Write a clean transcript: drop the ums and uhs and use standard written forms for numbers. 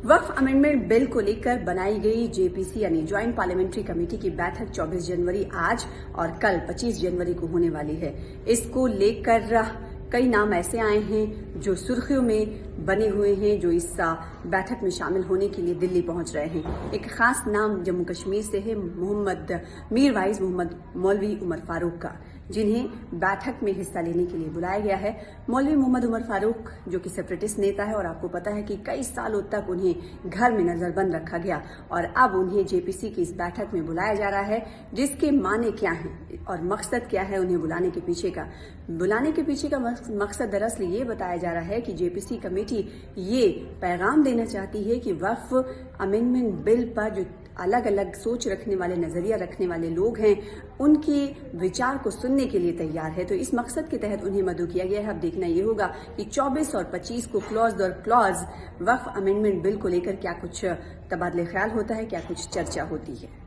वक्फ amendment bill को लेकर बनाई गई जेपीसी यानी ज्वाइंट पार्लियामेंट्री कमेटी की बैठक 24 जनवरी आज और कल 25 जनवरी को होने वाली है। इसको लेकर कई नाम ऐसे आए हैं जो सुर्खियों में बने हुए हैं, जो इस बैठक में शामिल होने के लिए दिल्ली पहुंच रहे हैं। एक खास नाम जम्मू कश्मीर से है मीर वाइज मोहम्मद मौलवी उमर फारूक का, जिन्हें बैठक में हिस्सा लेने के लिए बुलाया गया है। मौलवी मोहम्मद उमर फारूक जो कि सेपरेटिस्ट नेता है और आपको पता है कि कई सालों तक उन्हें घर में नजरबंद रखा गया और अब उन्हें जेपीसी की इस बैठक में बुलाया जा रहा है, जिसके माने क्या हैं और मकसद क्या है उन्हें बुलाने के पीछे का। बुलाने के पीछे का मकसद दरअसल ये बताया जा रहा है कि जेपीसी कमेटी ये पैगाम देना चाहती है कि वक्फ अमेंडमेंट बिल पर जो अलग अलग सोच रखने वाले, नजरिया रखने वाले लोग हैं, उनके विचार को सुनने के लिए तैयार है। तो इस मकसद के तहत उन्हें मदऊ किया गया है। अब देखना ये होगा कि 24 और 25 को क्लॉज दर क्लॉज वक्फ अमेंडमेंट बिल को लेकर क्या कुछ तबादले ख्याल होता है, क्या कुछ चर्चा होती है।